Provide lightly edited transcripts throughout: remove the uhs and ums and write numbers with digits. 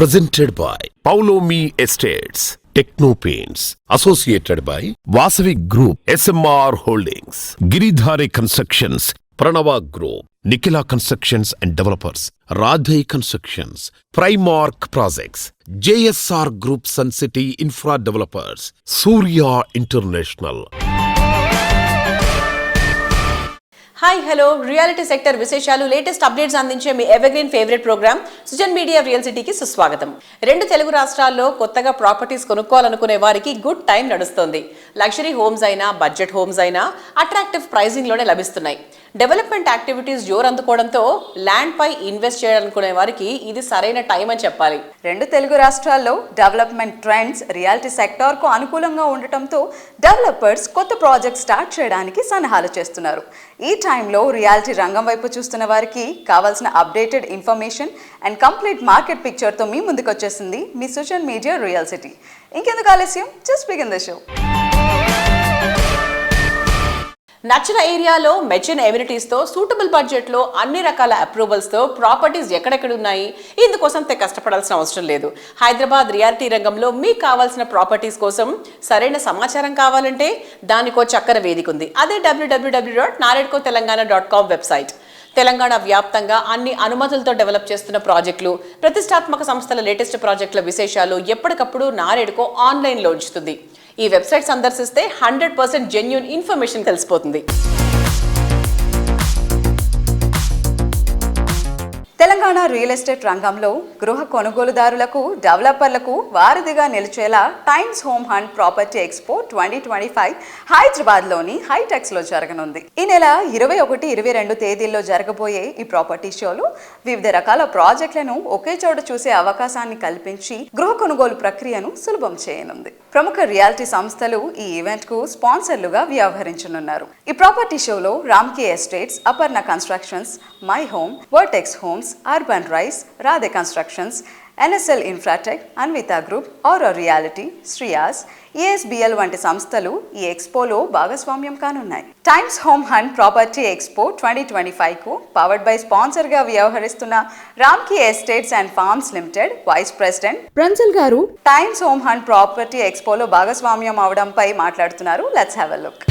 presented by Paulomi Estates, Techno Paints, associated by Vasavi Group, SMR Holdings, Giridhari Constructions, Pranava Group, Nikhila Constructions and Developers, Radhe Constructions, Primark Projects, JSR Group, Sun City Infra Developers, Surya International. Hi hello reality sector విశేషాలు latest updates అందించే మీ evergreen favourite programme Sujan media real సిటీకి సుస్వాగతం. 2 తెలుగు రాష్ట్రాల్లో కొత్తగా properties కొనుక్కోవాలనుకునే వారికి good time నడుస్తుంది. లగ్జరీ హోమ్స్ అయినా బడ్జెట్ హోమ్స్ అయినా అట్రాక్టివ్ ప్రైజింగ్ లోనే లభిస్తున్నాయి. డెవలప్మెంట్ యాక్టివిటీస్ జోరు అందుకోవడంతో ల్యాండ్ పై ఇన్వెస్ట్ చేయాలనుకునే వారికి ఇది సరైన టైం అని చెప్పాలి. 2 తెలుగు రాష్ట్రాల్లో డెవలప్మెంట్ ట్రెండ్స్ రియాలిటీ సెక్టార్ కు అనుకూలంగా ఉండటంతో డెవలపర్స్ కొత్త ప్రాజెక్ట్ స్టార్ట్ చేయడానికి సన్నాహాలు చేస్తున్నారు. ఈ టైంలో రియాలిటీ రంగం వైపు చూస్తున్న వారికి కావాల్సిన updated information and complete market picture తో మీ ముందుకు వచ్చేసింది మీ సోషల్ మీడియా రియల్ సిటీ. ఇంకెందుకు ఆలస్యం, జస్ట్ బిగిన్ ద షో. నచ్చిన ఏరియాలో మెచ్చిన ఎమ్యూనిటీస్ తో సూటబుల్ బడ్జెట్ లో అన్ని రకాల అప్రూవల్స్ తో ప్రాపర్టీస్ ఎక్కడెక్కడ ఉన్నాయి, ఇందుకోసం కష్టపడాల్సిన అవసరం లేదు. హైదరాబాద్ రియాలిటీ రంగంలో మీకు కావాల్సిన ప్రాపర్టీస్ కోసం సరైన సమాచారం కావాలంటే దానికో చక్కర వేదిక ఉంది. అదే www.naredcotelangana.com వెబ్సైట్. తెలంగాణ వ్యాప్తంగా అన్ని అనుమతులతో డెవలప్ చేస్తున్న ప్రాజెక్టులు, ప్రతిష్టాత్మక సంస్థల లేటెస్ట్ ప్రాజెక్టుల విశేషాలు ఎప్పటికప్పుడు నారేడ్కో ఆన్లైన్లో ఉంచుతుంది. ఈ వెబ్సైట్ సందర్శిస్తే 100% జెన్యూన్ ఇన్ఫర్మేషన్ తెలిసిపోతుంది. తెలంగాణ రియల్ ఎస్టేట్ రంగంలో గృహ కొనుగోలుదారులకు, డెవలపర్లకు వారధిగా నిలిచేలా Times home hunt property expo 2025 హైదరాబాద్లోని హైటెక్స్లో జరగనుంది. ఈ నెల 21, 22 తేదీల్లో జరగబోయే ఈ ప్రాపర్టీ షోలో వివిధ రకాల ప్రాజెక్టులను ఒకే చోట చూసే అవకాశాన్ని కల్పించి గృహ కొనుగోలు ప్రక్రియను సులభం చేయనుంది. ప్రముఖ రియాలిటీ సంస్థలు ఈ ఈవెంట్ కు స్పాన్సర్లుగా వ్యవహరించనున్నారు. ఈ ప్రాపర్టీ షోలో Ramky estates, Aparna constructions, my home, vertex homes, urban rise, Radhe constructions, NSL infratech, Anvita group, Aaro reality, Sreeyas, ESBL వంటి సంస్థలు ఈ ఎక్స్పోలో భాగస్వామ్యం కానున్నాయి. Times home hunt property expo 2025 కు పవర్డ్ బై స్పాన్సర్ గా వ్యవహరిస్తున్న Ramky estates and farms limited vice president ప్రిన్సిల్ గారు టైమ్స్ హోమ్ హంట్ ప్రాపర్టీ ఎక్స్పోలో భాగస్వామ్యం అవడంపై మాట్లాడుతున్నారు. Let's have a look.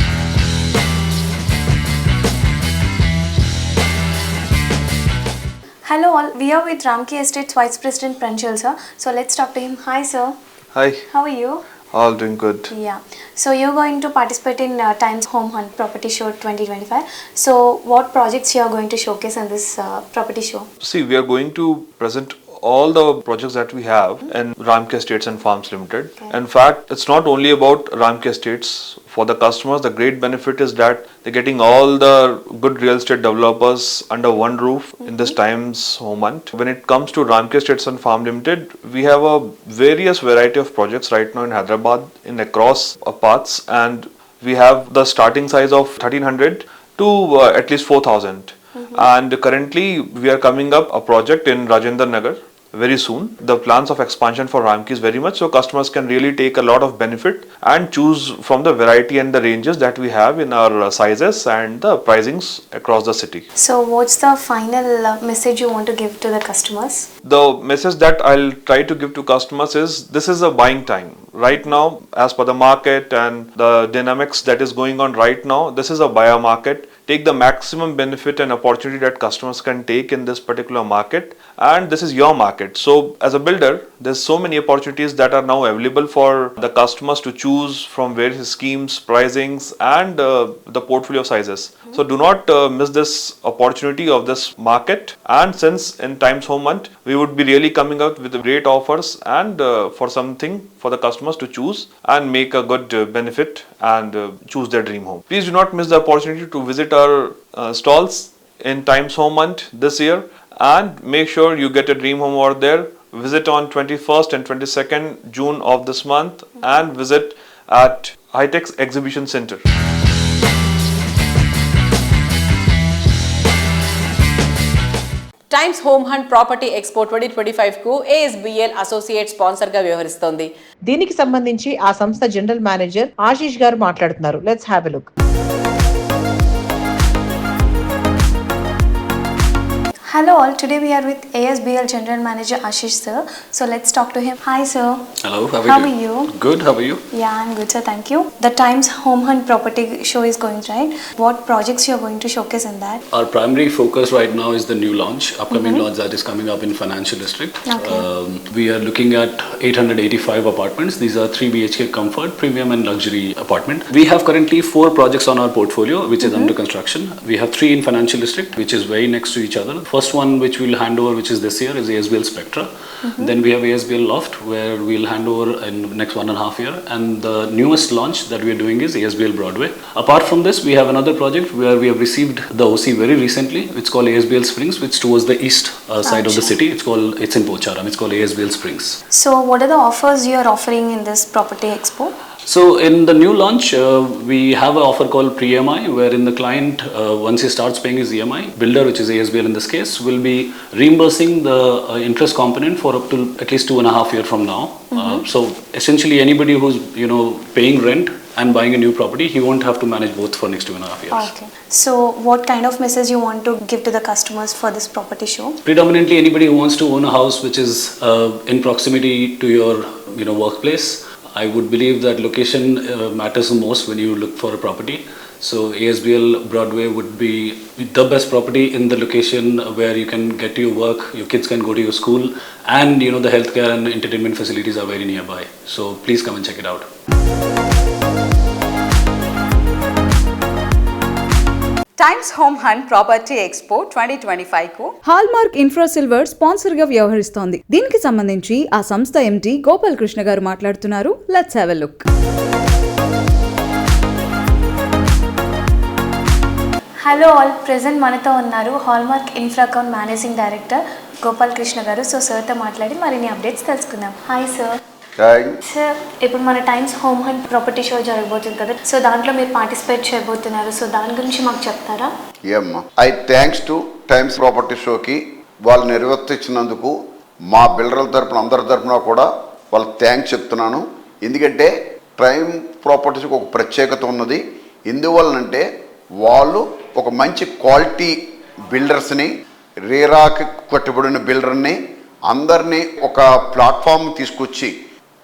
Hello all, we are with Ramkey Estates Vice President Pranjal sir. So let's talk to him. Hi sir. Hi. How are you? All doing good. Yeah. So you're going to participate in Times Home Hunt Property Show 2025. So what projects you are going to showcase in this property show? See, we are going to present all the projects that we have in Ramkey Estates and Farms Limited. Okay. In fact, it's not only about Ramkey Estates. For the customers, the great benefit is that they're getting all the good real estate developers under one roof in this Times Home Hunt. When it comes to Ramkey Estates and Farm Limited, we have a various variety of projects right now in Hyderabad in across paths, and we have the starting size of 1300 to at least 4000. And currently we are coming up a project in Rajendra Nagar very soon. The plans of expansion for Ramkey is very much so customers can really take a lot of benefit and choose from the variety and the ranges that we have in our sizes and the pricings across the city. So what's the final message you want to give to the customers? The message that I'll try to give to customers is this is a buying time. Right now, as per the market and the dynamics that is going on right now, this is a buyer market. Take the maximum benefit and opportunity that customers can take in this particular market, and this is your market. So as a builder, there's so many opportunities that are now available for the customers to choose from various schemes, pricings, and the portfolio sizes. So do not miss this opportunity of this market. And since in Times Home Hunt, we would be really coming out with great offers and for something for the customers to choose and make a good benefit and choose their dream home. Please do not miss the opportunity to visit our stalls in Times Home Hunt this year, and make sure you get a dream home over there. Visit on 21st and 22nd June of this month, and visit at Hightex Exhibition Center. Times home hunt property expo 2025 కు ASBL associate sponsor గా వ్యవహరిస్తోంది. దీనికి సంబంధించి ఆ సంస్థ general manager Ashish గారు మాట్లాడుతున్నారు. Let's have a look. Hello all, today we are with ASBL General Manager Ashish sir. So let's talk to him. Hi sir. Hello, How are you? Good, how are you? Yeah, I'm good sir, thank you. The Times Home Hunt property show is going right. What projects you are going to showcase in that? Our primary focus right now is the new launch, upcoming launch that is coming up in Financial District. Okay. We are looking at 885 apartments. These are 3 BHK comfort, premium and luxury apartment. We have currently 4 projects on our portfolio which is under construction. We have 3 in Financial District which is very next to each other. First one which we'll hand over, which is this year, is ASBL Spectra. Then we have ASBL Loft, where we'll hand over in next 1.5 year. And the newest launch that we are doing is ASBL Broadway. Apart from this, we have another project where we have received the OC very recently. It's called ASBL Springs, which towards the east side of the city. It's in Pocharam. It's called ASBL Springs. So what are the offers you are offering in this property expo? So in the new launch, we have an offer called pre-EMI, wherein the client, once he starts paying his EMI, builder, which is ASBL in this case, will be reimbursing the interest component for up to at least 2.5 years from now. So essentially anybody who's, paying rent and buying a new property, he won't have to manage both for next 2.5 years. Okay. So what kind of message you want to give to the customers for this property show? Predominantly anybody who wants to own a house which is in proximity to your, workplace. I would believe that location matters the most when you look for a property. So ASBL Broadway would be the best property in the location where you can get to your work, your kids can go to your school, and the healthcare and entertainment facilities are very nearby. So please come and check it out. Times home hunt property expo 2025 కు hallmark infra silver sponsor గా వ్యవహరిస్తోంది. దీనికి సంబంధించి ఆ సంస్థ ఎండి గోపాల్ కృష్ణ గారు మాట్లాడుతున్నారు. Let's have a look. Hello all, present మనతో ఉన్నారు hallmark infra account managing director Gopal Krishna గారు. సో సార్తో మాట్లాడి మరిన్ని అప్డేట్స్ తెలుసుకుందాం. Hi sir. సార్, ఇప్పుడు మన times home hunt property show జరగబోతుంది కదా, సో దాంట్లో మీరు పార్టిసిపేట్ చేయబోతున్నారు. సో దాని గురించి మాకు చెప్తారా? థ్యాంక్స్ టు టైమ్స్ ప్రాపర్టీ షోకి వాళ్ళు నిర్వర్తించినందుకు మా బిల్డర్ల తరపున అందరి తరపున కూడా వాళ్ళకి థ్యాంక్స్ చెప్తున్నాను. ఎందుకంటే టైమ్ ప్రాపర్టీస్కి ఒక ప్రత్యేకత ఉన్నది. ఎందువలనంటే వాళ్ళు ఒక మంచి క్వాలిటీ బిల్డర్స్ని, రేరాకి కట్టుబడిన బిల్డర్ని అందరినీ ఒక ప్లాట్ఫామ్ తీసుకొచ్చి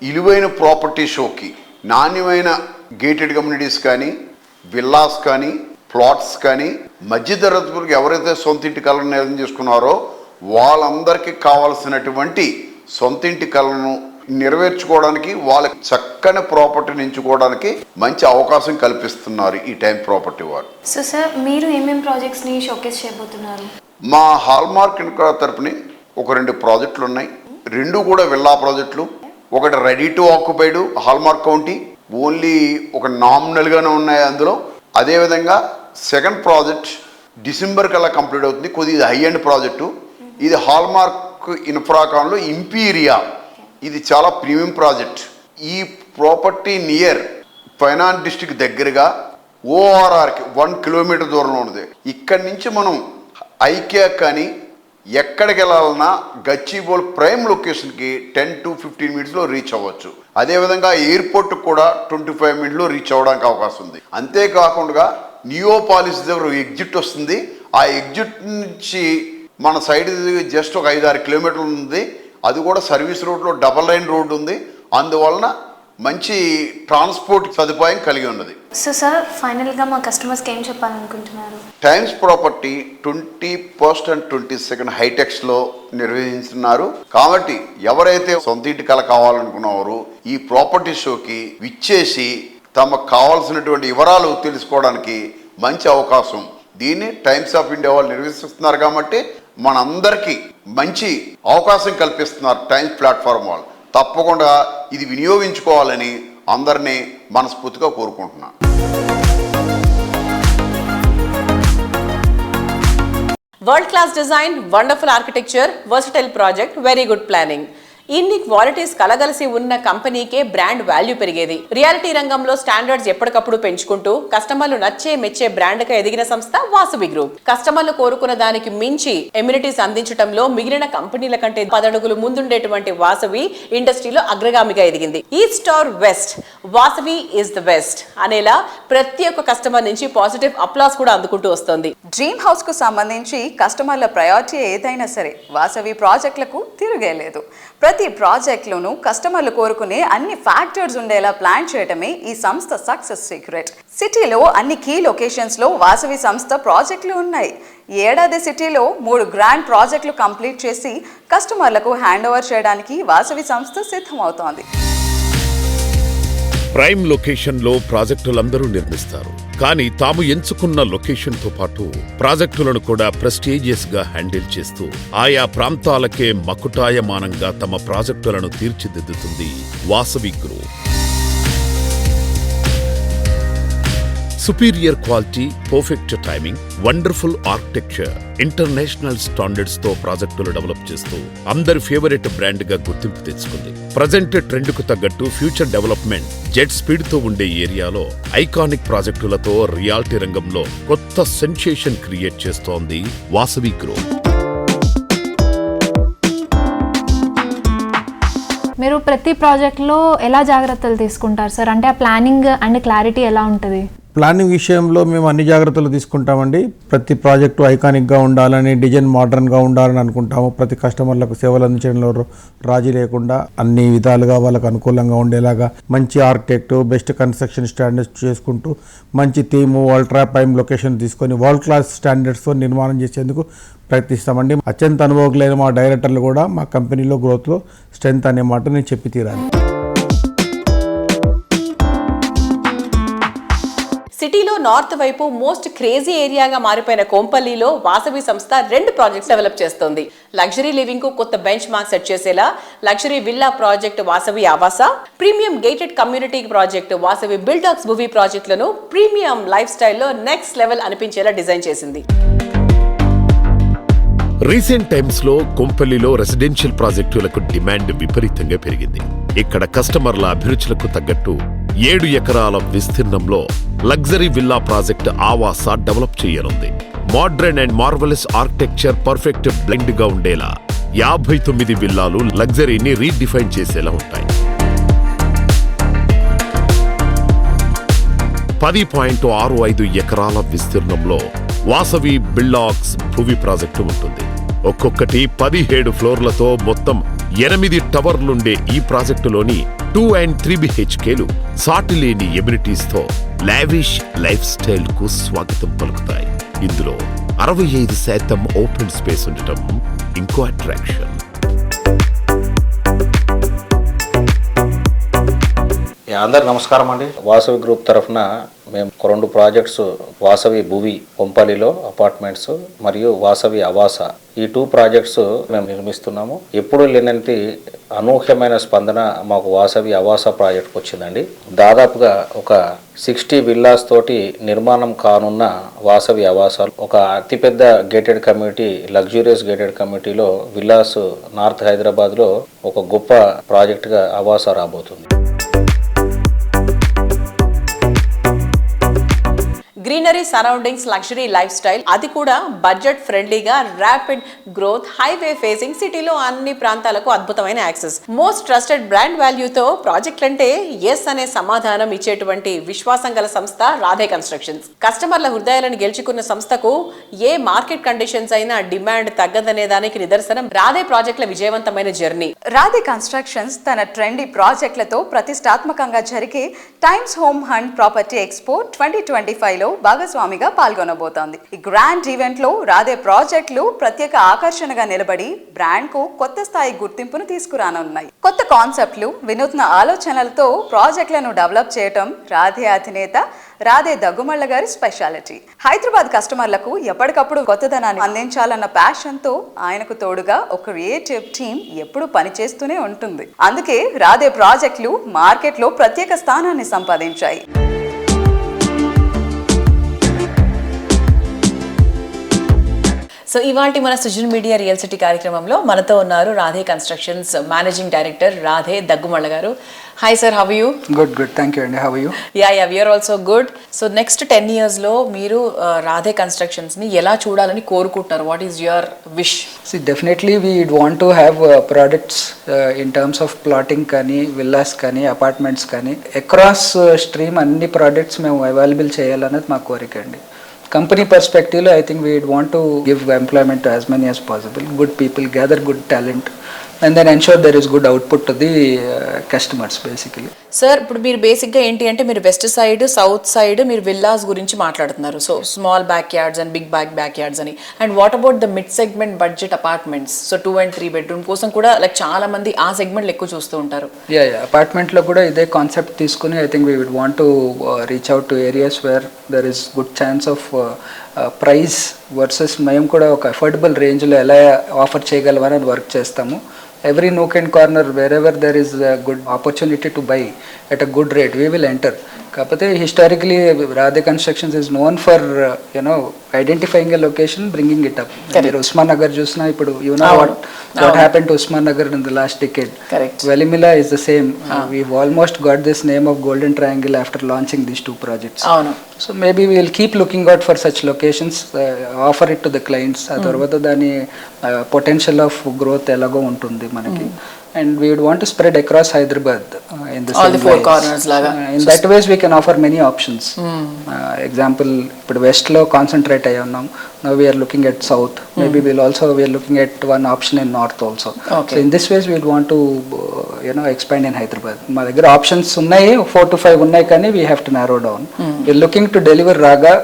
ఇలువైన ప్రాపర్టీ షోకి నాణ్యమైన గేటెడ్ కమ్యూనిటీస్ కానీ, విల్లాస్ కానీ, ప్లాట్స్ కానీ, మధ్యతరగతులకు ఎవరైతే సొంత ఇంటి కళను నిర్ణయం చేసుకున్నారో వాళ్ళందరికీ కావాల్సినటువంటి సొంత ఇంటి కళను నెరవేర్చుకోవడానికి, వాళ్ళకి చక్కని ప్రాపర్టీని ఎంచుకోవడానికి మంచి అవకాశం కల్పిస్తున్నారు ఈ టైం ప్రాపర్టీ వారు. సో సార్, మీరు ఏమేమి ప్రాజెక్ట్స్ని షోకేస్ చేయబోతున్నారు? మా హాల్మార్క్ ఇన్ఫ్రా తరపుని ఒక 2 ప్రాజెక్టులు ఉన్నాయి. 2 కూడా విల్లా ప్రాజెక్టులు. ఒకటి ready to occupied hallmark county, only ఒక నామినల్గానే ఉన్నాయి అందులో. అదేవిధంగా సెకండ్ ప్రాజెక్ట్ డిసెంబర్ కల్లా కంప్లీట్ అవుతుంది. కొద్దిగా హై ఎండ్ ప్రాజెక్టు. ఇది హాల్మార్క్ ఇన్ఫ్రాకాన్లో ఇంపీరియా. ఇది చాలా ప్రీమియం ప్రాజెక్ట్. ఈ ప్రాపర్టీ నియర్ ఫైనాన్స్ డిస్ట్రిక్ట్ దగ్గరగా ఓఆర్ఆర్కి 1 కిలోమీటర్ దూరంలో ఉంది. ఇక్కడి నుంచి మనం ఐకియా కానీ ఎక్కడికి వెళ్ళాలన్నా గచ్చిబౌలి ప్రైమ్ లొకేషన్కి 10 to 15 మినిట్స్లో రీచ్ అవ్వచ్చు. అదేవిధంగా ఎయిర్పోర్ట్కి కూడా 25 మినిట్స్లో రీచ్ అవ్వడానికి అవకాశం ఉంది. అంతేకాకుండా నియోపాలిస్ దగ్గర ఎగ్జిట్ వస్తుంది. ఆ ఎగ్జిట్ నుంచి మన సైడ్ జస్ట్ ఒక 5-6 కిలోమీటర్లు ఉంది. అది కూడా సర్వీస్ రోడ్లో డబల్ లైన్ రోడ్ ఉంది. అందువలన మంచి ట్రాన్స్పోర్ట్ సదుపాయం కలిగి ఉన్నది. సో సార్, ఫైనల్గా మా కస్టమర్స్కి ఏం చెప్పాలనుకుంటున్నారు? Times property 21st and 22nd హైటెక్స్లో నిర్వహిస్తున్నారు. కాబట్టి ఎవరైతే సొంత ఇంటి కళ కావాలనుకున్నారో ఈ ప్రాపర్టీ షోకి విచ్చేసి తమకు కావాల్సినటువంటి వివరాలు తెలుసుకోవడానికి మంచి అవకాశం. దీన్ని టైమ్స్ ఆఫ్ ఇండియా వాళ్ళు నిర్వహిస్తున్నారు కాబట్టి మనందరికీ మంచి అవకాశం కల్పిస్తున్నారు టైమ్స్ ప్లాట్ఫామ్ వాళ్ళు. తప్పకుండా ఇది వినియోగించుకోవాలని అందరినీ మనస్ఫూర్తిగా కోరుకుంటున్నాను. World class design, wonderful architecture, versatile project, very good planning. ఇన్ని క్వాలిటీస్ కలగలిసి ఉన్న కంపెనీకే బ్రాండ్ వాల్యూ పెరిగేది. రియాలిటీ రంగంలో స్టాండర్డ్స్ ఎప్పటికప్పుడు పెంచుకుంటూ కస్టమర్లు నచ్చే మెచ్చే బ్రాండ్ గా ఎదిగిన సంస్థ వాసవి గ్రూప్. కస్టమర్లు కోరుకున్న దానికి మించి ఎమ్యూనిటీస్ అందించడంలో మిగిలిన కంపెనీల కంటే 10 అడుగులు ముందుండేటువంటి వాసవి ఇండస్ట్రీలో అగ్రగామిగా ఎదిగింది. East or west, Vasavi is the best అనేలా ప్రతి ఒక్క కస్టమర్ నుంచి పాజిటివ్ అప్లాస్ కూడా అందుకుంటూ వస్తోంది. డ్రీమ్ హౌస్ కు సంబంధించి కస్టమర్ల ప్రయారిటీ ఏదైనా సరే వాసవి ప్రాజెక్టులకు తిరిగేలేదు. ప్రతి ప్రాజెక్టులోనూ కస్టమర్లు కోరుకునే అన్ని ఫ్యాక్టర్స్ ఉండేలా ప్లాన్ చేయడమే ఈ సంస్థ సక్సెస్ సీక్రెట్. సిటీలో అన్ని కీ లొకేషన్స్ లో వాసవి సంస్థ ప్రాజెక్టులు ఉన్నాయి. ఏడాది సిటీలో 3 గ్రాండ్ ప్రాజెక్టులు కంప్లీట్ చేసి కస్టమర్లకు హ్యాండ్ ఓవర్ చేయడానికి వాసవి సంస్థ సిద్ధమవుతోంది. ప్రైమ్ లొకేషన్ లో ప్రాజెక్టులందరూ నిర్మిస్తారు, కానీ తాము ఎంచుకున్న లొకేషన్ తో పాటు ప్రాజెక్టులను కూడా ప్రెస్టీజియస్ గా హ్యాండిల్ చేస్తూ ఆయా ప్రాంతాలకే మకుటాయమానంగా తమ ప్రాజెక్టులను తీర్చిదిద్దుతుంది Vasavi group. Superior quality, perfect timing, wonderful architecture, international standards తో ప్రాజెక్టులు డెవలప్ చేస్తూ అందరి ఫేవరెట్ బ్రాండ్ గా గుర్తింపు తెచ్చుకుంది. ప్రజెంట్ ట్రెండ్ కు తగ్గట్టు ఫ్యూచర్ డెవలప్మెంట్ జెట్ స్పీడ్ తో ఉండే ఏరియాలో ఐకానిక్ ప్రాజెక్టులతో రియాలిటీ రంగంలో కొత్త సెన్సేషన్ క్రియేట్ చేస్తోంది వాసవి గ్రూప్. మీరు ప్రతి ప్రాజెక్ట్లో ఎలా జాగ్రత్తలు తీసుకుంటారు సార్? అంటే ఆ ప్లానింగ్ అండ్ క్లారిటీ ఎలా ఉంటుంది? ప్లానింగ్ విషయంలో మేము అన్ని జాగ్రత్తలు తీసుకుంటామండి. ప్రతి ప్రాజెక్టు ఐకానిక్గా ఉండాలని, డిజైన్ మోడర్న్గా ఉండాలని అనుకుంటాము. ప్రతి కస్టమర్లకు సేవలు అందించడంలో రాజీ లేకుండా అన్ని విధాలుగా వాళ్ళకు అనుకూలంగా ఉండేలాగా మంచి ఆర్కిటెక్ట్, బెస్ట్ కన్స్ట్రక్షన్ స్టాండర్డ్స్ చేసుకుంటూ మంచి థీము, అల్ట్రా ప్రైమ్ లొకేషన్ తీసుకొని వరల్డ్ క్లాస్ స్టాండర్డ్స్తో నిర్మాణం చేసేందుకు ప్రయత్నిస్తామండి. అత్యంత అనుభవజ్ఞులైన మా డైరెక్టర్లు కూడా మా కంపెనీలో గ్రోత్లో స్ట్రెంత్ అనే మాట నేను చెప్పి తీరాలి. సిటీలో నార్త్ వైపు మోస్ట్ క్రేజీ ఏరియాగా మారిపోయిన కొంపల్లిలో వాసవి సంస్థ 2 ప్రాజెక్ట్స్ డెవలప్ చేస్తోంది. లగ్జరీ లివింగ్ కు కొత్త బెంచ్ మార్క్ సెట్ చేసేలా luxury villa project Vasavi Avasa, premium gated community project Vasavi బిల్డాక్స్ భువి ప్రాజెక్టులను ప్రీమియం లైఫ్ స్టైల్లో నెక్స్ట్ లెవెల్ అనిపించేలా డిజైన్ చేసింది. రీసెంట్ టైమ్స్ లో కొంపల్లిలో రెసిడెన్షియల్ ప్రాజెక్టులకు డిమాండ్ విపరీతంగా పెరిగింది. ఇక్కడ కస్టమర్ల అభిరుచులకు తగ్గట్టు 7 ఎకరాల విస్తీర్ణంలో లగ్జరీ విల్లా ప్రాజెక్ట్ ఆవాస డెవలప్ చేయనుంది. Modern and marvellous architecture perfect blend గా ఉండేలా 59 విల్లాలు లగ్జరీని రీడిఫైన్ చేసేలా ఉంటాయి. 10.65 ఎకరాల విస్తీర్ణంలో వాసవి బిల్డాక్స్ భువి ప్రాజెక్టు ఉంటుంది. ఒక్కొక్కటి 17 ఫ్లోర్లతో మొత్తం 8 టవర్లుండే ఈ ప్రాజెక్టులోని 2 and 3 BHKలు సాటిలేని ఎమ్యూనిటీస్ తో లావిష్ లైఫ్ స్టైల్ కు స్వాగతం పలుకుతాయి. ఇందులో 65% ఓపెన్ స్పేస్ ఉండటం ఇంకో అట్రాక్షన్. అందరు నమస్కారం అండి. వాసవి గ్రూప్ తరఫున మేము 2 ప్రాజెక్ట్స్, వాసవి భువి కొంపల్లిలో అపార్ట్మెంట్స్ మరియు వాసవి ఆవాస, ఈ 2 ప్రాజెక్ట్స్ మేము నిర్మిస్తున్నాము. ఎప్పుడు లేనంత అనూహ్యమైన స్పందన మాకు వాసవి ఆవాస ప్రాజెక్ట్కి వచ్చిందండి. దాదాపుగా ఒక 60 విల్లాస్ తోటి నిర్మాణం కానున్న వాసవి ఆవాస ఒక అతిపెద్ద గేటెడ్ కమ్యూనిటీ, లగ్జూరియస్ గేటెడ్ కమ్యూనిటీలో విల్లాస్ నార్త్ హైదరాబాద్లో ఒక గొప్ప ప్రాజెక్ట్గా ఆవాస రాబోతుంది. Greenery surroundings, luxury life style, అది కూడా బడ్జెట్ ఫ్రెండ్లీగా, ర్యాపిడ్ గ్రోత్, హైవే ఫేసింగ్, సిటీలో అన్ని ప్రాంతాలకు అద్భుతమైన యాక్సెస్, మోస్ట్ ట్రస్టెడ్ బ్రాండ్ వాల్యూతో ప్రాజెక్టులంటే ఎస్ అనే సమాధానం ఇచ్చేటువంటి విశ్వాసం గల సంస్థ రాధే కన్స్ట్రక్షన్స్. కస్టమర్ల హృదయాలను గెలుచుకున్న సంస్థకు ఏ మార్కెట్ కండిషన్స్ అయినా డిమాండ్ తగ్గదనే దానికి నిదర్శనం రాధే ప్రాజెక్టుల విజయవంతమైన జర్నీ. రాధే కన్స్ట్రక్షన్స్ తన ట్రెండీ ప్రాజెక్టులతో ప్రతిష్టాత్మకంగా జరిగే Times home hunt property expo 2025లో భాగస్వామిగా పాల్గొనబోతోంది. ఈ గ్రాండ్ ఈవెంట్ లో రాధే ప్రాజెక్టులు ప్రత్యేక ఆకర్షణగా నిలబడి బ్రాండ్ కు కొత్త స్థాయి గుర్తింపును తీసుకురానున్నాయి. కొత్త కాన్సెప్ట్లు, వినూత్న ఆలోచనలతో ప్రాజెక్టులను డెవలప్ చేయటం రాధే అధినేత రాధే దగ్గుమళ్ళ గారి స్పెషాలిటీ. హైదరాబాద్ కస్టమర్లకు ఎప్పటికప్పుడు కొత్తదనాన్ని అందించాలన్న ప్యాషన్ తో ఆయనకు తోడుగా ఒక క్రియేటివ్ టీమ్ ఎప్పుడు పనిచేస్తూనే ఉంటుంది. అందుకే రాధే ప్రాజెక్టులు మార్కెట్ లో ప్రత్యేక స్థానాన్ని సంపాదించాయి. సో సో ఇవాల్టి మన సృజన్ మీడియా రియల్ సిటీ కార్యక్రమంలో మనతో ఉన్నారు Radhe constructions managing director Radhe Daggumalla గారు. Hi sir, how are you? Good thank you అండి. How are you? Ya we're also good. So next 10 years లో మీరు రాధే కన్స్ట్రక్షన్స్ ని ఎలా చూడాలని కోరుకుంటున్నారు? What is your wish? See, definitely we want to have products in terms of plotting కానీ villas కానీ apartments కానీ across stream అన్ని products మేము అవైలబుల్ చేయాలన్నది మా కోరిక అండి. కంపెనీ పర్స్పెక్టివ్లో I think we want to give employment to as many as possible, good people, gather good talent and then ensure there is good output to the customers basically. Sir, ఇప్పుడు మీరు బేసిక్గా ఏంటి అంటే మీరు వెస్ట్ సైడ్ సౌత్ సైడ్ మీరు villas గురించి మాట్లాడుతున్నారు. So small backyards and big backyards అని. And what about the mid segment budget apartments? So 2 and 3 bedroom కోసం కూడా లైక్ చాలా మంది ఆ సెగ్మెంట్లు ఎక్కువ చూస్తూ ఉంటారు. యా అపార్ట్మెంట్లో కూడా ఇదే కాన్సెప్ట్ తీసుకుని I think we would want to reach out to areas where there is good chance of price versus మేము కూడా ఒక అఫోర్డబుల్ రేంజ్లో ఎలా ఆఫర్ చేయగలమని వర్క్ చేస్తాము. Every nook and corner, wherever there is a good opportunity to buy at a good rate, we will enter. కాకపోతే historically Radhe constructions is known for identifying a location, bringing it up. మీరు ఉస్మాన్ నగర్ చూసినా ఇప్పుడు what happened to Usman Nagar in the last decade. Correct. Velimila is the same. We've almost got this name of Golden Triangle after launching these 2 projects. So maybe we will keep looking out for such locations, offer it to the clients. ఆ తర్వాత దాని potential of growth ఎలాగో ఉంటుంది మనకి. And we would want to spread across Hyderabad in the all same the 4 ways. corners laga. In that ways we can offer many options. Example, ఇప్పుడు west లో concentrate అయ్యి ఉన్నాం. Now we are looking at south. Maybe we are looking at one option in north also. Okay. So in this ways we would want to expand in Hyderabad. మా దగ్గర options ఉన్నాయి, 4 to 5 ఉన్నాయి, కానీ we have to narrow down. We are looking to deliver Raga,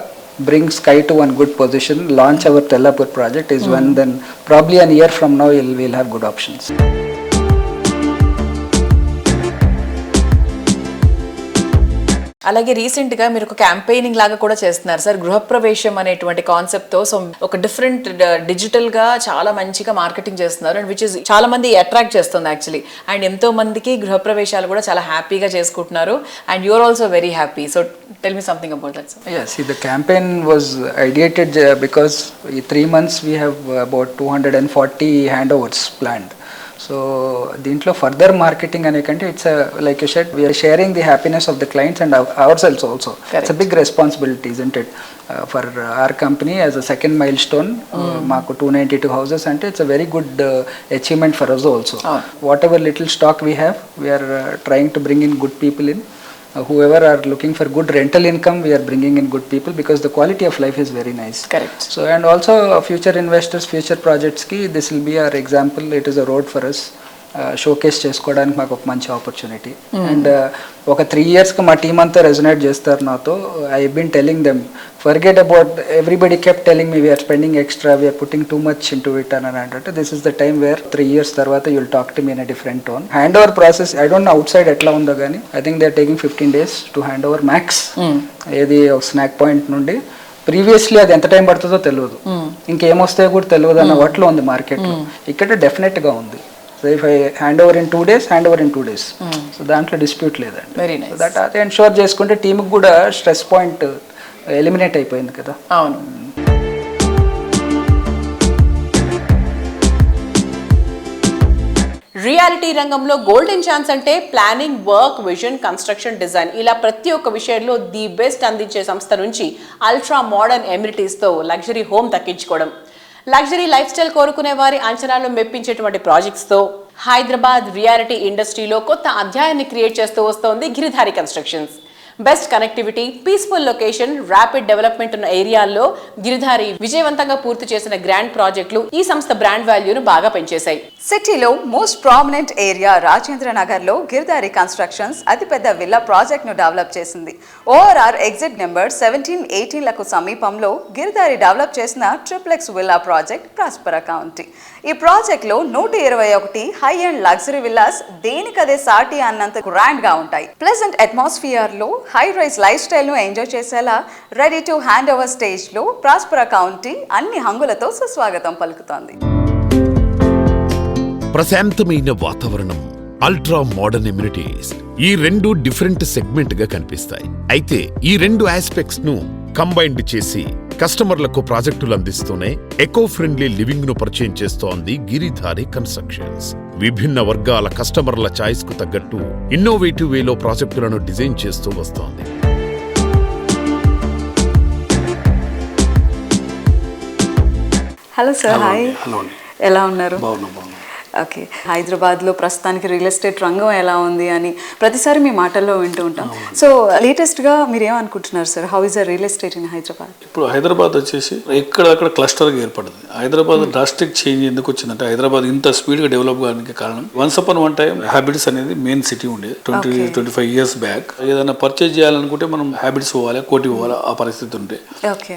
bring Sky to one good position, launch our Tellapur project is when then probably a year from now we'll have good options. అలాగే రీసెంట్గా మీరు ఒక campaigning లాగా కూడా చేస్తున్నారు sir, గృహప్రవేశం అనేటువంటి కాన్సెప్ట్తో. సో ఒక డిఫరెంట్ డిజిటల్గా చాలా మంచిగా మార్కెటింగ్ చేస్తున్నారు అండ్ విచ్ ఇస్ చాలా మంది అట్రాక్ట్ చేస్తుంది యాక్చువల్లీ. అండ్ ఎంతో మందికి గృహప్రవేశాలు కూడా చాలా హ్యాపీగా చేసుకుంటున్నారు and you're also very happy. So tell me something about that sir. Yes, see, the campaign was ideated because in 3 months we have about 240 handovers planned. So దీంట్లో ఫర్దర్ మార్కెటింగ్ అనే కంటే it's like you said we're sharing the happiness of the clients and our sales also. It's a big responsibility isn't it for our company as a second milestone. మాకు 292 houses అంటే it's a very good achievement for us also. Whatever little stock we have we're trying to bring in good people in. Whoever are looking for good rental income, we are bringing in good people because the quality of life is very nice. Correct. So and also future investors, future projects ki this will be our example. It is a road for us. Showcase చేసుకోవడానికి మాకు ఒక మంచి opportunity. And ఒక 3 yearsకి మా team అంతా resonate చేస్తారు నాతో. I been telling them forget about everybody kept telling me we're spending extra, we're putting too much in to it అని అంటే this is the time where 3 years తర్వాత you'll talk to me in a different tone. Hand over process I don't know outside ఎట్లా ఉందో కానీ I think they are taking 15 days to hand over max. ఏది ఒక snack point నుండి previously అది ఎంత time పడుతుందో తెలియదు, ఇంకేమొస్తాయో కూడా తెలియదు అన్న వాటిలో ఉంది మార్కెట్లో. ఇక్కడ డెఫినెట్గా ఉంది. So if I hand over in 2 days, hand over in 2 days. So దాంట్లో డిస్ప్యూట్ లేదండి. Very nice. సో దట్ అది ఎన్షూర్ చేసుకుంటే టీమ్కి కూడా స్ట్రెస్ పాయింట్ ఎలిమినేట్ అయిపోయింది కదా. అవును. రియాలిటీ రంగంలో గోల్డెన్ ఛాన్స్ అంటే planning, work, vision, construction, design ఇలా ప్రతి ఒక్క విషయంలో ది బెస్ట్ అందించే సంస్థ నుంచి అల్ట్రా మోడర్న్ ఎమ్యూనిటీస్తో లగ్జరీ హోమ్ దక్కించుకోవడం, లగ్జరీ లైఫ్ స్టైల్ కోరుకునే వారి అంచనాలు మెప్పించేటువంటి ప్రాజెక్ట్స్తో హైదరాబాద్ రియాలిటీ ఇండస్ట్రీలో కొత్త అధ్యాయాన్ని క్రియేట్ చేస్తూ వస్తోంది Giridhari constructions. Best connectivity, peaceful location, rapid development ఉన్న ఏరియాల్లో గిరిధారి విజయవంతంగా పూర్తి చేసిన గ్రాండ్ ప్రాజెక్టులు ఈ సంస్థ బ్రాండ్ వాల్యూను బాగా పెంచేశాయి. సిటీలో most prominent area Rajendra Nagar లో గిరిధారి కన్స్ట్రక్షన్స్ అతిపెద్ద విల్లా ప్రాజెక్ట్ ను డెవలప్ చేసింది. ఓఆర్ఆర్ ఎగ్జిట్ నెంబర్ 17-18 లకు సమీపంలో గిరిధారి డెవలప్ చేసిన ట్రిప్లెక్స్ విల్లా ప్రాజెక్ట్ ప్రాస్పరా కౌంటీ. ఈ ప్రాజెక్ట్ లో 121 హై అండ్ లగ్జరీ విల్లాస్ దేనికదే సాటి అన్నంత గ్రాండ్ గా ఉంటాయి. ప్లెజెంట్ అట్మాస్ఫియర్ లో హై రైజ్ లైఫ్ స్టైల్ ను ఎంజాయ్ చేసేలా ready to hand over stage లో ప్రాస్పరా కౌంటీ అన్ని హంగులతో సుస్వాగతం పలుకుతోంది. ప్రశాంతమైన వాతావరణం, అల్ట్రా మోడర్న్ ఎమ్యూనిటీస్ ఈ రెండు డిఫరెంట్ సెగ్మెంట్ గా కనిపిస్తాయి. అయితే ఈ రెండు ఆస్పెక్ట్స్ ను కంబైన్డ్ చేసి కస్టమర్లకు ప్రాజెక్టులు అందిస్తూనే ఎకో ఫ్రెండ్లీ లివింగ్ ను పరిచయం చేస్తోంది గిరిధారి కన్స్ట్రక్షన్స్. విభిన్న వర్గాల కస్టమర్ల చాయిస్ కు తగ్గట్టు ఇన్నోవేటివ్ వేలో ప్రాజెక్టులను డిజైన్ చేస్తూ వస్తోంది. Hello sir, hi. హలో అండి. ఎలా ఉన్నారు? బాగున్నాం. ఓకే, హైదరాబాద్లో ప్రస్తుతానికి రియల్ ఎస్టేట్ రంగం ఎలా ఉంది అని ప్రతిసారి మీ మాటల్లో వింటూ ఉంటాం. సో లేటెస్ట్గా మీరు ఏమనుకుంటున్నారు sir? How is the real estate in Hyderabad? ఇప్పుడు హైదరాబాద్ వచ్చేసి ఎక్కడక్కడ క్లస్టర్గా ఏర్పడింది. హైదరాబాద్ డ్రాస్టిక్ చేంజ్ ఎందుకు వచ్చిందంటే, హైదరాబాద్ ఇంత స్పీడ్గా డెవలప్ కావడానికి కారణం, once upon one time habits అనేది మెయిన్ సిటీ ఉండేది. 25 years బ్యాక్ ఏదైనా పర్చేజ్ చేయాలనుకుంటే మనం హ్యాబిట్స్ పోవాలి, కోటి పోవాలి, ఆ పరిస్థితి ఉంటే.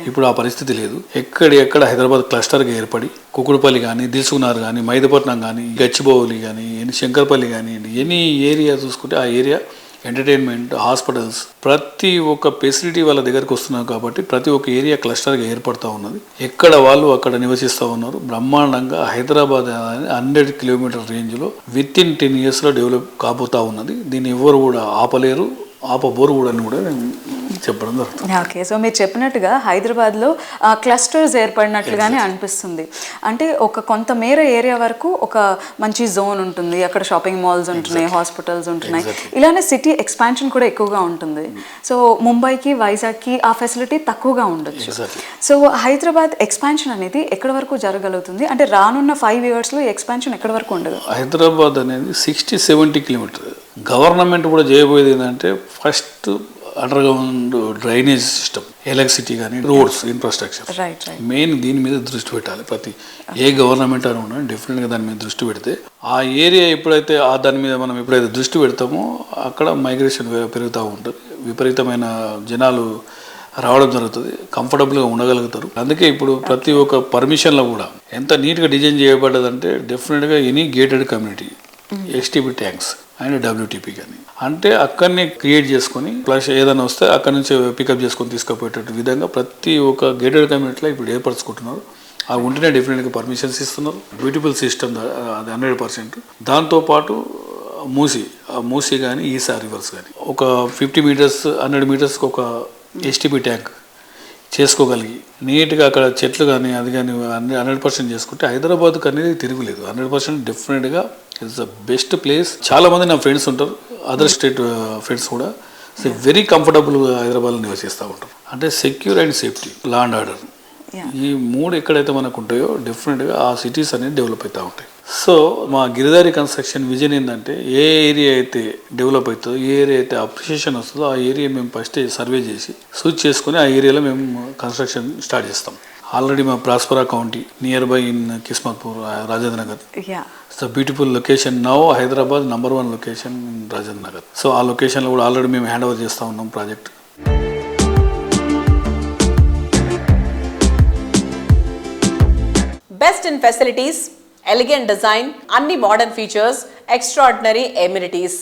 ఇప్పుడు ఆ పరిస్థితి లేదు. ఎక్కడ హైదరాబాద్ క్లస్టర్గా ఏర్పడి కుకుడుపల్లి కానీ, దిల్సుకునార్ కానీ, మైదపట్నం కానీ, గచ్చిబౌలి కానీ, శంకర్పల్లి కానీ, ఎనీ ఏరియా చూసుకుంటే ఆ ఏరియా ఎంటర్టైన్మెంట్, హాస్పిటల్స్, ప్రతి ఒక్క ఫెసిలిటీ వాళ్ళ దగ్గరకు వస్తున్నారు. కాబట్టి ప్రతి ఒక్క ఏరియా క్లస్టర్గా ఏర్పడుతూ ఉన్నది. ఎక్కడ వాళ్ళు అక్కడ నివసిస్తూ ఉన్నారు. బ్రహ్మాండంగా హైదరాబాద్ 100 kilometer రేంజ్లో విత్ ఇన్ 10 yearsలో డెవలప్ కాబోతూ ఉన్నది. దీన్ని ఎవరు కూడా ఆపలేరు, ఆపబోరు కూడా అని కూడా నేను చెప్పడం జరుగుతుంది. ఓకే, సో మీరు చెప్పినట్టుగా హైదరాబాద్లో క్లస్టర్స్ ఏర్పడినట్లుగానే అనిపిస్తుంది. అంటే ఒక కొంత మేర ఏరియా వరకు ఒక మంచి జోన్ ఉంటుంది, అక్కడ షాపింగ్ మాల్స్ ఉంటున్నాయి, హాస్పిటల్స్ ఉంటున్నాయి. ఇలానే సిటీ ఎక్స్పాన్షన్ కూడా ఎక్కువగా ఉంటుంది. సో ముంబైకి, వైజాగ్కి ఆ ఫెసిలిటీ తక్కువగా ఉండొచ్చు. సో హైదరాబాద్ ఎక్స్పాన్షన్ అనేది ఎక్కడి వరకు జరగలుగుతుంది? అంటే రానున్న 5 yearsలో ఈ ఎక్స్పాన్షన్ ఎక్కడి వరకు ఉండదు? హైదరాబాద్ అనేది 60-70 kilometers. గవర్నమెంట్ కూడా చేయబోయేది ఏంటంటే, first under ground drainage system, electricity కానీ, రోడ్స్, ఇన్ఫ్రాస్ట్రక్చర్, మెయిన్ దీని మీద దృష్టి పెట్టాలి. ప్రతి ఏ గవర్నమెంట్ అని ఉన్నా డెఫినెట్గా దాని మీద దృష్టి పెడితే, ఆ ఏరియా ఎప్పుడైతే దాని మీద మనం ఎప్పుడైతే దృష్టి పెడతామో అక్కడ మైగ్రేషన్ పెరుగుతూ ఉంటుంది. విపరీతమైన జనాలు రావడం జరుగుతుంది, కంఫర్టబుల్గా ఉండగలుగుతారు. అందుకే ఇప్పుడు ప్రతి ఒక్క పర్మిషన్లో కూడా ఎంత నీట్గా డిజైన్ చేయబడ్డదంటే, డెఫినెట్గా any gated community, STP tanks and WTP కానీ, అంటే అక్కడనే క్రియేట్ చేసుకొని ప్లస్ ఏదైనా వస్తే అక్కడ నుంచి పికప్ చేసుకొని తీసుకుపోయేటట్టు విధంగా ప్రతి ఒక్క గేటెడ్ కమ్యూనిటీలో ఇప్పుడు ఏర్పరచుకుంటున్నారు. ఆ ఉంటేనే డెఫినెట్గా పర్మిషన్స్ ఇస్తున్నారు. బ్యూటిఫుల్ సిస్టమ్ అది 100%. దాంతోపాటు మూసీ కానీ, ఈసా రివర్స్ కానీ ఒక 50 meters 100 meters ఒక STP ట్యాంక్ చేసుకోగలిగి నీట్గా అక్కడ చెట్లు కానీ అది కానీ 100% చేసుకుంటే హైదరాబాద్కి అనేది తిరుగులేదు. 100% డెఫినెట్గా ఇట్స్ ద బెస్ట్ ప్లేస్. చాలామంది నా ఫ్రెండ్స్ ఉంటారు, అదర్ స్టేట్ ఫ్రెండ్స్ కూడా వెరీ కంఫర్టబుల్గా హైదరాబాద్లో నివసిస్తూ ఉంటారు. అంటే secure and safety, law and order, ఈ 3 ఎక్కడైతే మనకు ఉంటాయో డెఫినెట్గా ఆ సిటీస్ అనేది డెవలప్ అవుతూ ఉంటాయి. సో మా గిరిధారి కన్స్ట్రక్షన్ విజన్ ఏంటంటే, ఏ ఏరియా అయితే డెవలప్ అవుతుందో, ఏ ఏరియా అయితే అప్రిషియేషన్ వస్తుందో ఆ ఏరియా మేము ఫస్ట్ సర్వే చేసి సూచ్ చేసుకుని ఆ ఏరియాలో మేము కన్స్ట్రక్షన్ స్టార్ట్ చేస్తాం. ఆల్రెడీ మా Prospera county nearby in Kismatpur, Rajendra Nagar. It's a beautiful location. Now Hyderabad number 1 location in Rajendra Nagar. So ఆ లొకేషన్లో కూడా ఆల్రెడీ మేము హ్యాండ్ ఓవర్ చేస్తూ ఉన్నాం project. Best in facilities, elegant design, అన్ని modern features, extraordinary amenities.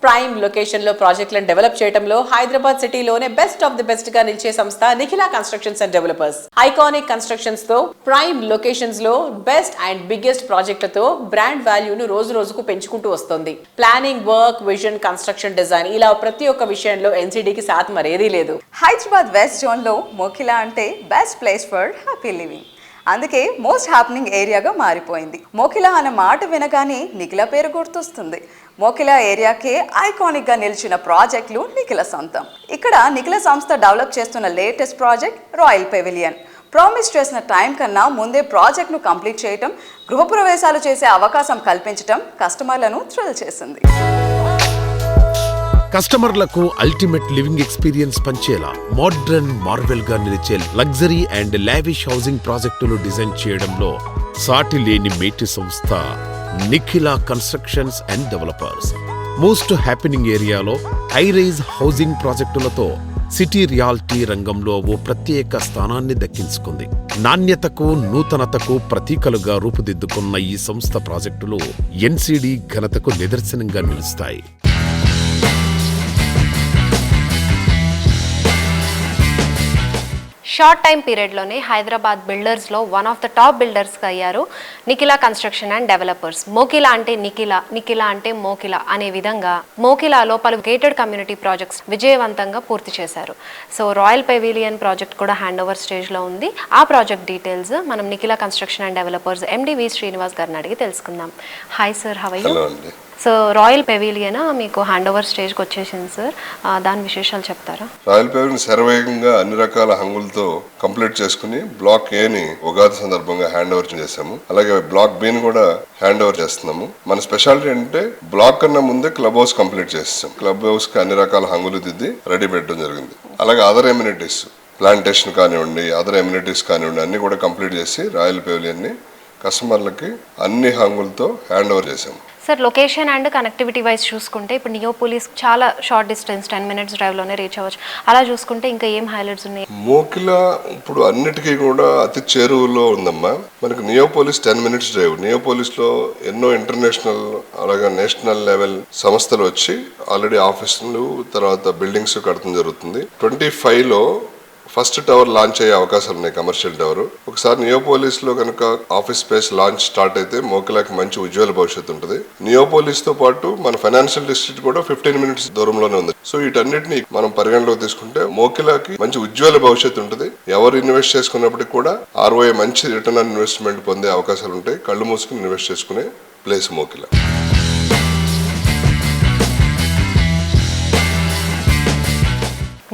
Prime లొకేషన్లో ప్రాజెక్టులను డెవలప్ చేయడంలో హైదరాబాద్ సిటీలోనే బెస్ట్ ఆఫ్ ది బెస్ట్ గా నిలిచే సంస్థ Nikhila constructions and developers. Iconic constructions తో, ప్రైమ్ లొకేషన్స్ లో బెస్ట్ అండ్ బిగ్గెస్ట్ ప్రాజెక్టులతో బ్రాండ్ వాల్యూను రోజు రోజుకు పెంచుకుంటూ వస్తుంది. Planning, work, vision, construction, design, ఇలా ప్రతి ఒక్క విషయంలో ఎన్సిడికి సాత్ మరేదీ లేదు. హైదరాబాద్ వెస్ట్ జోన్ లో మోకిలా అంటే best place for happy living. అందుకే మోస్ట్ హ్యాపెనింగ్ ఏరియాగా మారిపోయింది. మోకిలా అన్న మాట వినగానే నిఖిలా పేరు గుర్తొస్తుంది. మోకిలా ఏరియాకే ఐకానిక్గా నిలిచిన ప్రాజెక్టులు నిఖిలా సొంతం. ఇక్కడ నిఖిలా సంస్థ డెవలప్ చేస్తున్న latest project royal pavilion. Promise చేసిన టైం కన్నా ముందే ప్రాజెక్ట్ను కంప్లీట్ చేయటం, గృహప్రవేశాలు చేసే అవకాశం కల్పించటం కస్టమర్లను థ్రిల్ చేసింది. కస్టమర్లకు అల్టిమేట్ లివింగ్ ఎక్స్పీరియన్స్ పంచేలా మోడ్రన్ మార్వెల్ గా నిలిచే లగ్జరీ అండ్ లావిష్ హౌసింగ్ ప్రాజెక్టులు డిజైన్ చేయడంలో సాటి లేని మేటి సంస్థ Nikhila constructions and developers. Most happening ఏరియాలో హై రైజ్ హౌసింగ్ ప్రాజెక్టులతో సిటీ రియాలిటీ రంగంలో ఓ ప్రత్యేక స్థానాన్ని దక్కించుకుంది. నాణ్యతకు, నూతనతకు ప్రతీకలుగా రూపుదిద్దుకున్న ఈ సంస్థ ప్రాజెక్టులు ఎన్సిడి ఘనతకు నిదర్శనంగా నిలుస్తాయి. షార్ట్ టైం పీరియడ్లోనే హైదరాబాద్ బిల్డర్స్లో వన్ ఆఫ్ ద టాప్ బిల్డర్స్గా అయ్యారు Nikhila construction and developers. Mokila అంటే నిఖిలా, నిఖిలా అంటే మోకిలా అనే విధంగా మోకిలాలో పలు గేటెడ్ కమ్యూనిటీ ప్రాజెక్ట్స్ విజయవంతంగా పూర్తి చేశారు. సో రాయల్ పెవిలియన్ ప్రాజెక్ట్ కూడా హ్యాండ్ ఓవర్ స్టేజ్లో ఉంది. ఆ ప్రాజెక్ట్ డీటెయిల్స్ మనం Nikhila construction and developers MD V Srinivas గారిని అడిగి తెలుసుకుందాం. Hi sir, how are you? So Royal Pavilion మీకు హ్యాండ్ ఓవర్ స్టేజ్కి వచ్చేసింది సార్, దాని విశేషాలు చెప్తారా? రాయల్ పెవిలియన్ శరవేగంగా అన్ని రకాల హంగులతో కంప్లీట్ చేసుకుని బ్లాక్ ఏని ఉగాది సందర్భంగా హ్యాండ్ ఓవర్ చేసాము. అలాగే బ్లాక్ బిని కూడా హ్యాండ్ ఓవర్ చేస్తున్నాము. మన స్పెషాలిటీ అంటే బ్లాక్ కన్నా ముందే క్లబ్ హౌస్ కంప్లీట్ చేస్తాం. క్లబ్ హౌస్ కి అన్ని రకాల హంగులు దిద్ది రెడీ పెట్టడం జరిగింది. అలాగే అదర్ ఎమ్యూనిటీస్, ప్లాంటేషన్ కానివ్వండి, అదర్ ఎమ్యూనిటీస్ కానివ్వండి, అన్ని కూడా కంప్లీట్ చేసి రాయల్ పెవిలియన్ ని కస్టమర్లకి అన్ని హంగులతో హ్యాండ్ ఓవర్ చేసాము. Sir location and connectivity wise చూసుకుంటే ఇప్పుడు నియోపోలిస్ చాలా షార్ట్ డిస్టెన్స్ 10 minutes డ్రైవ్లోనే రీచ్ అవ్వచ్చు. అలా చూసుకుంటే ఇంకా ఏం హైలైట్స్ ఉన్నాయి? మోకిలా ఇప్పుడు అన్నిటికీ కూడా అతి చేరువలో ఉందమ్మా. మనకి నియోపోలిస్ 10 minutes డ్రైవ్. నియోపోలిస్లో ఎన్నో ఇంటర్నేషనల్ అలాగే నేషనల్ లెవెల్ సంస్థలు వచ్చి ఆల్రెడీ ఆఫీసులు తర్వాత బిల్డింగ్స్ కడతం జరుగుతుంది. 25లో ఫస్ట్ టవర్ లాంచ్ అయ్యే అవకాశాలు ఉన్నాయి, కమర్షియల్ టవర్. ఒకసారి నియోపోలిస్ లో కనుక ఆఫీస్ స్పేస్ లాంచ్ స్టార్ట్ అయితే మోకిలాకి మంచి ఉజ్వల భవిష్యత్తు ఉంటుంది. నియోపోలిస్ తో పాటు మన ఫైనాన్షియల్ డిస్ట్రిక్ట్ కూడా 15 minutes దూరంలోనే ఉంది. సో వీటన్నిటిని మనం పరిగణలోకి తీసుకుంటే మోకిలాకి మంచి ఉజ్వల భవిష్యత్తు ఉంటుంది. ఎవరు ఇన్వెస్ట్ చేసుకున్నప్పటికీ కూడా ROI మంచి రిటర్న్ ఆన్ ఇన్వెస్ట్మెంట్ పొందే అవకాశాలు ఉంటాయి. కళ్ళు మూసుకుని ఇన్వెస్ట్ చేసుకునే place Mokila.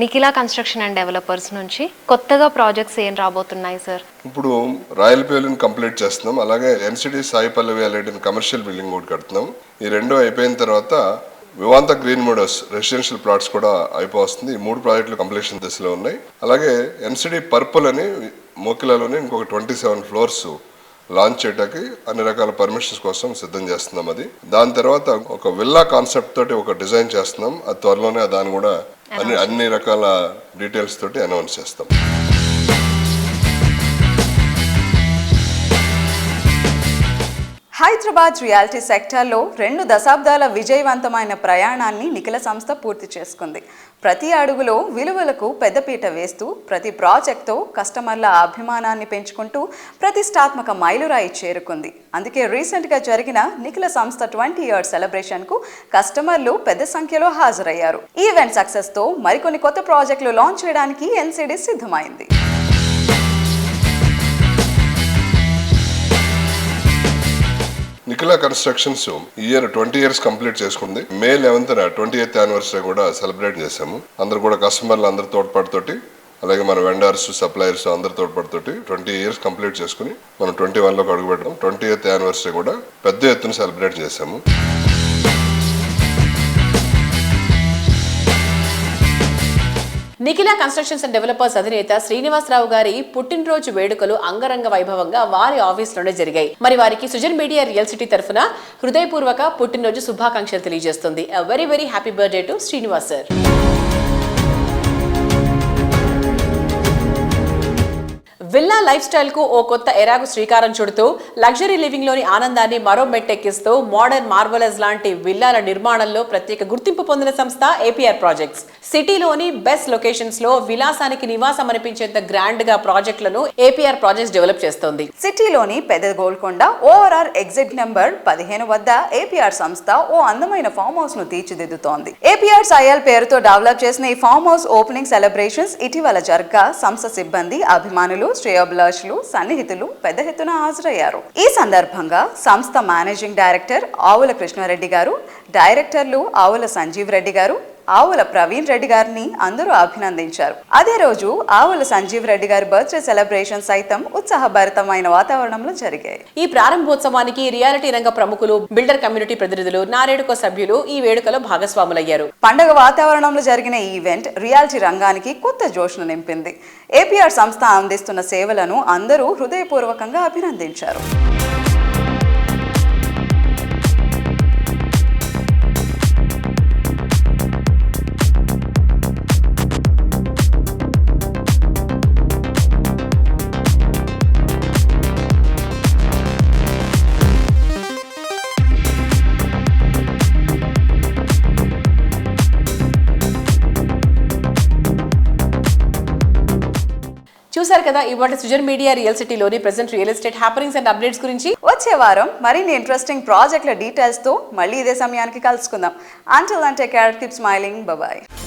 Nikhila construction and developers నుంచి కొత్తగా ప్రాజెక్ట్స్ ఏం రాబోతున్నాయి సార్? ఇప్పుడు రాయల్ పెవిలియన్ కంప్లీట్ చేస్తున్నాం. అలాగే NCD Sai Pallavi allied commercial building కూడా కడుతున్నాం. ఈ రెండు అయిపోయిన తర్వాత వివాంత గ్రీన్ మోడోస్ రెసిడెన్షియల్ ప్లాట్స్ కూడా అయిపోతుంది. ఈ 3 ప్రాజెక్టులు కంప్లీషన్ దశలో ఉన్నాయి. అలాగే NCD పర్పుల్ అని మోకిలాలోని ఇంకొక 27 floors లాంచ్ చేయడానికి అన్ని రకాల పర్మిషన్స్ కోసం సిద్ధం చేస్తున్నాం. అది దాని తర్వాత ఒక విల్లా కాన్సెప్ట్ తోటి ఒక డిజైన్ చేస్తున్నాం. అది త్వరలోనే దాన్ని కూడా అన్ని రకాల డీటెయిల్స్ తోటి అనౌన్స్ చేస్తాం. హైదరాబాద్ రియాలిటీ సెక్టార్లో 2 దశాబ్దాల విజయవంతమైన ప్రయాణాన్ని నిఖిల సంస్థ పూర్తి చేసుకుంది. ప్రతి అడుగులో విలువలకు పెద్దపీట వేస్తూ ప్రతి ప్రాజెక్టుతో కస్టమర్ల అభిమానాన్ని పెంచుకుంటూ ప్రతిష్టాత్మక మైలురాయి చేరుకుంది. అందుకే రీసెంట్గా జరిగిన నిఖిల సంస్థ 20 years సెలబ్రేషన్కు కస్టమర్లు పెద్ద సంఖ్యలో హాజరయ్యారు. ఈవెంట్ సక్సెస్తో మరికొన్ని కొత్త ప్రాజెక్టులు లాంచ్ చేయడానికి NCD సిద్ధమైంది. నిఖిలా కన్స్ట్రక్షన్స్ ఈ ఇయర్ 20 years కంప్లీట్ చేసుకుంది. May 11th 28th anniversary కూడా సెలబ్రేట్ చేసాము. అందరూ కూడా కస్టమర్లు అందరి తోడ్పాటుతోటి అలాగే మన వెండర్స్, సప్లయర్స్ అందరి తోడ్పాటుతోటి 20 years కంప్లీట్ చేసుకుని మనం 21లోకి అడుగుపెట్టాం. 20th anniversary కూడా పెద్ద ఎత్తున సెలబ్రేట్ చేసాము. నిఖిలా కన్స్ట్రక్షన్స్ అండ్ డెవలపర్స్ అధినేత శ్రీనివాసరావు గారి పుట్టినరోజు వేడుకలు అంగరంగ వైభవంగా వారి ఆఫీస్లోనే జరిగాయి. మరి వారికి సుజన్ మీడియా రియల్ సిటీ తరఫున హృదయపూర్వక పుట్టినరోజు శుభాకాంక్షలు తెలియజేస్తుంది. Very very happy birthday to Srinivas sir. Villa life style కు ఓ కొత్త ఎరాకు శ్రీకారం చుడుతూ లగ్జరీ లివింగ్ లోని ఆనందాన్ని మరో మెట్టెక్కిస్తూ మోడర్న్ మార్వలస్ లాంటి విల్లాల నిర్మాణంలో ప్రత్యేక గుర్తింపు పొందిన సంస్థ APR ప్రాజెక్ట్స్. సిటీలోని బెస్ట్ లొకేషన్స్ లో విలాసానికి నివాసం అనిపించేంత గ్రాండ్ గా ప్రాజెక్టులను APR ప్రాజెక్ట్స్ డెవలప్ చేస్తోంది. సిటీలోని పెద్ద గోల్కొండ ORR ఎగ్జిట్ నెంబర్ 15 వద్ద APR సంస్థ ఓ అందమైన ఫామ్ హౌస్ ను తీర్చిదిద్దుతోంది. APR సాయల్ పేరుతో డెవలప్ చేసిన ఈ ఫామ్ హౌస్ ఓపెనింగ్ సెలబ్రేషన్స్ ఇటీవల జరగ్గా సంస్థ సిబ్బంది, అభిమానులు, శ్రేయోభిలాషులు, సన్నిహితులు పెద్ద ఎత్తున హాజరయ్యారు. ఈ సందర్భంగా సంస్థ మేనేజింగ్ డైరెక్టర్ ఆవుల కృష్ణారెడ్డి గారు, డైరెక్టర్లు ఆవుల సంజీవ్ రెడ్డి గారు, ఆవుల ప్రవీణ్ రెడ్డి గారిని అందరూ అభినందించారు. అదే రోజు ఆవుల సంజీవ్ రెడ్డి గారి బర్త్డే సెలబ్రేషన్ సైతం ఉత్సాహభరితమైన వాతావరణంలో జరిగాయి. ఈ ప్రారంభోత్సవానికి రియాలిటీ రంగ ప్రముఖులు, బిల్డర్ కమ్యూనిటీ ప్రతినిధులు, నారేడుకో సభ్యులు ఈ వేడుకలో భాగస్వాములయ్యారు. పండగ వాతావరణంలో జరిగిన ఈ ఈవెంట్ రియాలిటీ రంగానికి కొత్త జోష్ను నింపింది. APR సంస్థ అందిస్తున్న సేవలను అందరూ హృదయపూర్వకంగా అభినందించారు. చూసారు కదా ఇవాళ సుజన్ మీడియా రియల్ సిటీలోని present real estate happenings and updates గురించి. వచ్చే వారం మరిన్ని ఇంట్రెస్టింగ్ ప్రాజెక్టుల డీటెయిల్స్తో మళ్ళీ ఇదే సమయానికి కలుసుకుందాం. Until then, take care, keep smiling, bye bye.